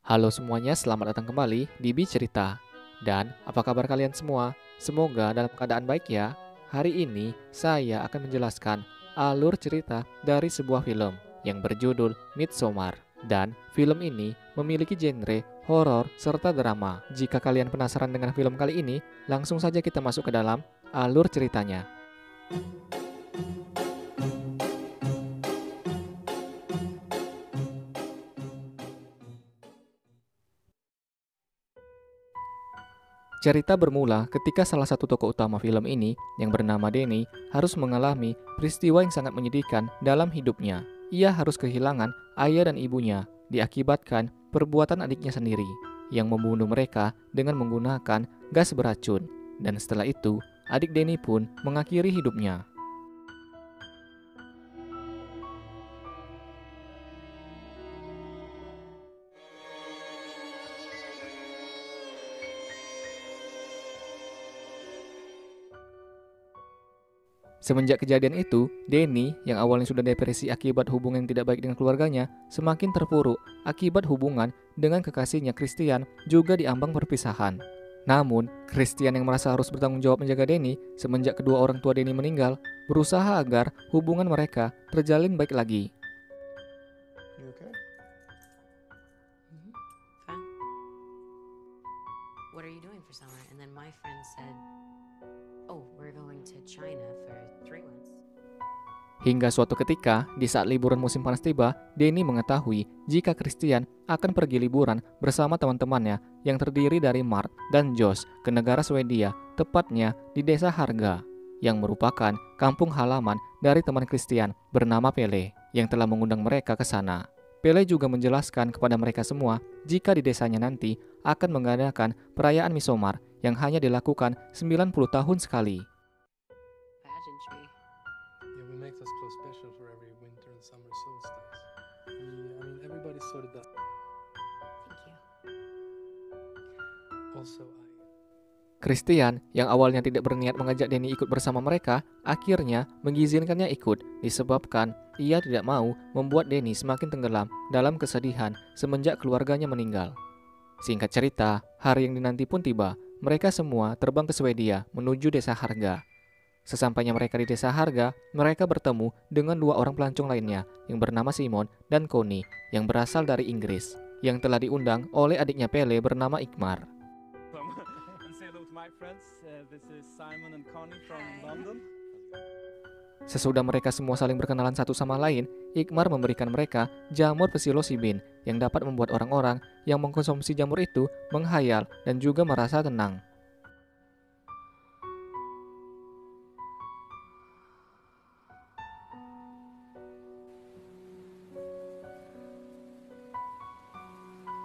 Halo semuanya, selamat datang kembali di Bi Cerita. Dan apa kabar kalian semua? Semoga dalam keadaan baik ya. Hari ini saya akan menjelaskan alur cerita dari sebuah film yang berjudul Midsommar. Dan film ini memiliki genre horor serta drama. Jika kalian penasaran dengan film kali ini, langsung saja kita masuk ke dalam alur ceritanya. Cerita bermula ketika salah satu tokoh utama film ini, yang bernama Denny, harus mengalami peristiwa yang sangat menyedihkan dalam hidupnya. Ia harus kehilangan ayah dan ibunya, diakibatkan perbuatan adiknya sendiri, yang membunuh mereka dengan menggunakan gas beracun. Dan setelah itu, adik Denny pun mengakhiri hidupnya. Semenjak kejadian itu, Denny yang awalnya sudah depresi akibat hubungan yang tidak baik dengan keluarganya, semakin terpuruk akibat hubungan dengan kekasihnya Christian juga diambang perpisahan. Namun, Christian yang merasa harus bertanggung jawab menjaga Denny semenjak kedua orang tua Denny meninggal, berusaha agar hubungan mereka terjalin baik lagi. You okay? Fine. What are you doing for summer? And then my friend said, oh, we're going to China for 3 months. Hingga suatu ketika, di saat liburan musim panas tiba, Denny mengetahui jika Christian akan pergi liburan bersama teman-temannya yang terdiri dari Mark dan Josh ke negara Swedia, tepatnya di desa Harga, yang merupakan kampung halaman dari teman Christian bernama Pele, yang telah mengundang mereka ke sana. Pele juga menjelaskan kepada mereka semua jika di desanya nanti akan mengadakan perayaan Midsommar yang hanya dilakukan 90 tahun sekali. Pageantry. Yeah, we make this close special for every winter and summer solstice. Yeah, I mean, everybody sort of does. Thank you. Also, Christian yang awalnya tidak berniat mengajak Denny ikut bersama mereka, akhirnya mengizinkannya ikut disebabkan ia tidak mau membuat Denny semakin tenggelam dalam kesedihan semenjak keluarganya meninggal. Singkat cerita, hari yang dinanti pun tiba. Mereka semua terbang ke Swedia menuju desa Harga. Sesampainya mereka di desa Harga, mereka bertemu dengan dua orang pelancong lainnya yang bernama Simon dan Connie yang berasal dari Inggris, yang telah diundang oleh adiknya Pele bernama Igmar. And say hello to my friends. This is Simon and Connie from Hi. London. Sesudah mereka semua saling berkenalan satu sama lain, Igmar memberikan mereka jamur psilocybin yang dapat membuat orang-orang yang mengkonsumsi jamur itu menghayal dan juga merasa tenang.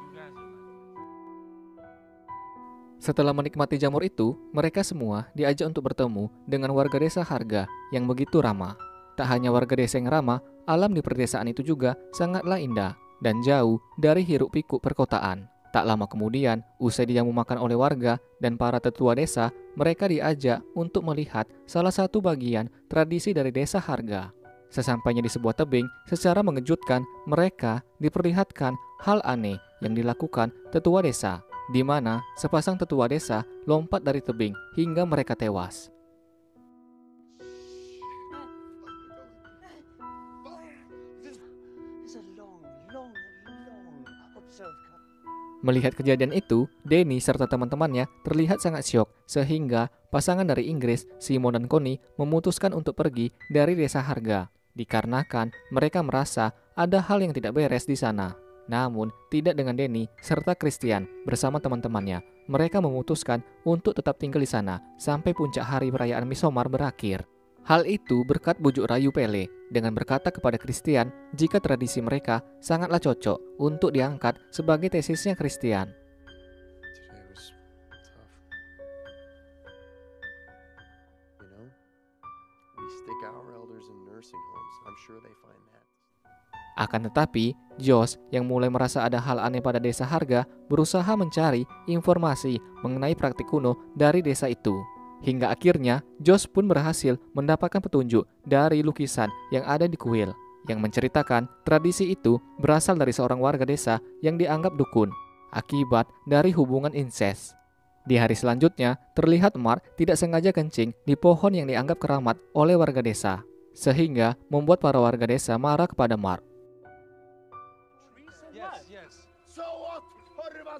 You guys are like. Setelah menikmati jamur itu, mereka semua diajak untuk bertemu dengan warga desa Harga yang begitu ramah. Tak hanya warga desa yang ramah, alam di perdesaan itu juga sangatlah indah dan jauh dari hiruk-pikuk perkotaan. Tak lama kemudian, usai dijamu makan oleh warga dan para tetua desa, mereka diajak untuk melihat salah satu bagian tradisi dari desa Harga. Sesampainya di sebuah tebing, secara mengejutkan, mereka diperlihatkan hal aneh yang dilakukan tetua desa, di mana sepasang tetua desa lompat dari tebing hingga mereka tewas. Melihat kejadian itu, Denny serta teman-temannya terlihat sangat syok sehingga pasangan dari Inggris, Simon dan Connie memutuskan untuk pergi dari desa Harga dikarenakan mereka merasa ada hal yang tidak beres di sana. Namun, tidak dengan Denny serta Christian bersama teman-temannya. Mereka memutuskan untuk tetap tinggal di sana sampai puncak hari perayaan Midsommar berakhir. Hal itu berkat bujuk rayu Pele dengan berkata kepada Christian jika tradisi mereka sangatlah cocok untuk diangkat sebagai tesisnya Christian. today was tough. You know, we stick our elders in nursing homes. I'm sure they find that. Akan tetapi, Josh yang mulai merasa ada hal aneh pada desa Harga berusaha mencari informasi mengenai praktik kuno dari desa itu. Hingga akhirnya, Josh pun berhasil mendapatkan petunjuk dari lukisan yang ada di kuil, yang menceritakan tradisi itu berasal dari seorang warga desa yang dianggap dukun. akibat dari hubungan incest. Di hari selanjutnya, terlihat Mark tidak sengaja kencing di pohon yang dianggap keramat oleh warga desa, sehingga membuat para warga desa marah kepada Mark. Yes.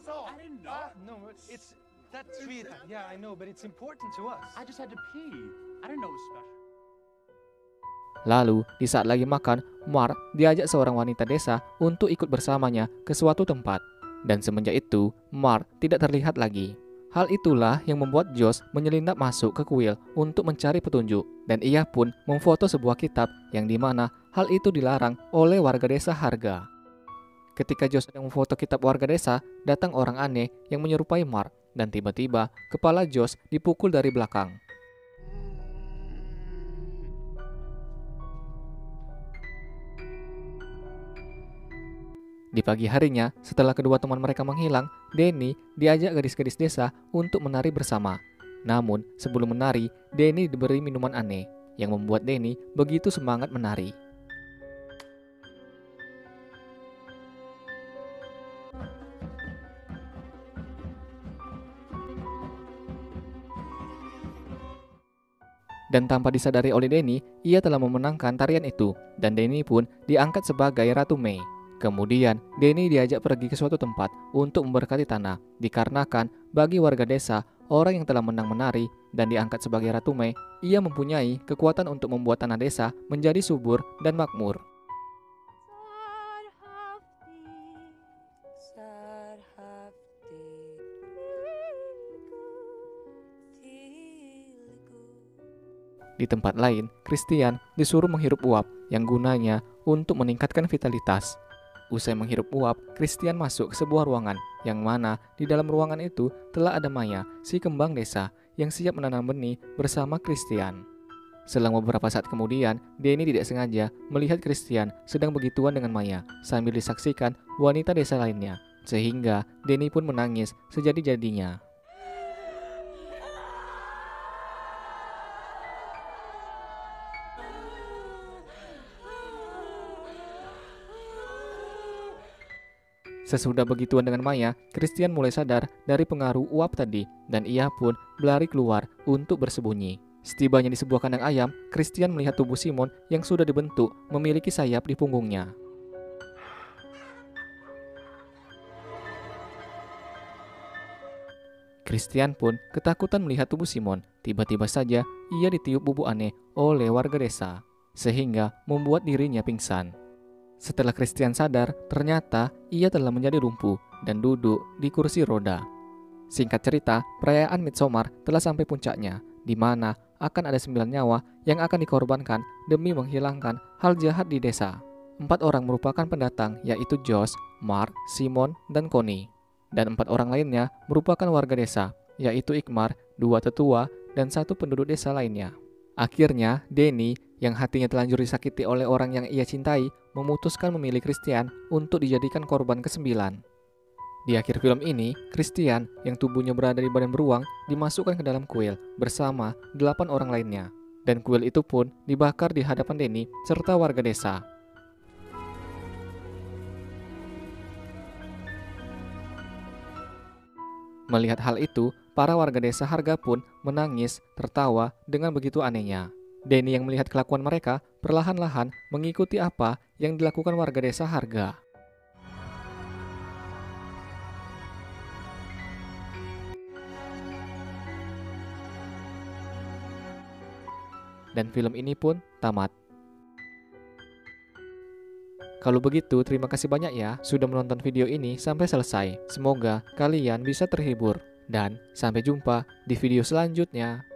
I didn't know. No, it's that tree. Yeah, I know, but it's important to us. I just had to pee. I didn't know it was special. Lalu, di saat lagi makan, Mark diajak seorang wanita desa untuk ikut bersamanya ke suatu tempat. Dan semenjak itu, Mark tidak terlihat lagi. Hal itulah yang membuat Josh menyelinap masuk ke kuil untuk mencari petunjuk. Dan ia pun memfoto sebuah kitab yang dimana hal itu dilarang oleh warga desa Harga. Ketika Josh sedang memfoto kitab warga desa, datang orang aneh yang menyerupai Mark. Dan tiba-tiba, kepala Josh dipukul dari belakang. Di pagi harinya, setelah kedua teman mereka menghilang, Danny diajak gadis-gadis desa untuk menari bersama. Namun, sebelum menari, Danny diberi minuman aneh, yang membuat Danny begitu semangat menari. Dan tanpa disadari oleh Danny, ia telah memenangkan tarian itu, dan Danny pun diangkat sebagai Ratu Mei. Kemudian, Danny diajak pergi ke suatu tempat untuk memberkati tanah, dikarenakan bagi warga desa, orang yang telah menang menari dan diangkat sebagai Ratu Mei, ia mempunyai kekuatan untuk membuat tanah desa menjadi subur dan makmur. Di tempat lain, Christian disuruh menghirup uap yang gunanya untuk meningkatkan vitalitas. Usai menghirup uap, Christian masuk ke sebuah ruangan yang mana di dalam ruangan itu telah ada Maya, si kembang desa yang siap menanam benih bersama Christian. Selang beberapa saat kemudian, Danny tidak sengaja melihat Christian sedang begituan dengan Maya sambil disaksikan wanita desa lainnya, sehingga Danny pun menangis sejadi-jadinya. Sesudah begituan dengan Maya, Christian mulai sadar dari pengaruh uap tadi dan ia pun berlari keluar untuk bersembunyi. Setibanya di sebuah kandang ayam, Christian melihat tubuh Simon yang sudah dibentuk memiliki sayap di punggungnya. Christian pun ketakutan melihat tubuh Simon. Tiba-tiba saja ia ditiup bubuk aneh oleh warga desa, sehingga membuat dirinya pingsan. Setelah Christian sadar, ternyata ia telah menjadi lumpuh dan duduk di kursi roda. Singkat cerita, perayaan Midsommar telah sampai puncaknya, di mana akan ada 9 nyawa yang akan dikorbankan demi menghilangkan hal jahat di desa. 4 orang merupakan pendatang, yaitu Josh, Mark, Simon, dan Connie. Dan 4 orang lainnya merupakan warga desa, yaitu Igmar, 2 tetua, dan 1 penduduk desa lainnya. Akhirnya, Danny yang hatinya telanjur disakiti oleh orang yang ia cintai, memutuskan memilih Christian untuk dijadikan korban ke-9. Di akhir film ini, Christian yang tubuhnya berada di badan beruang dimasukkan ke dalam kuil bersama 8 orang lainnya. Dan kuil itu pun dibakar di hadapan Danny serta warga desa. Melihat hal itu, para warga desa Harga pun menangis, tertawa dengan begitu anehnya. Danny yang melihat kelakuan mereka perlahan-lahan mengikuti apa yang dilakukan warga desa Harga. Dan film ini pun tamat. Kalau begitu, terima kasih banyak ya sudah menonton video ini sampai selesai. Semoga kalian bisa terhibur. Dan sampai jumpa di video selanjutnya.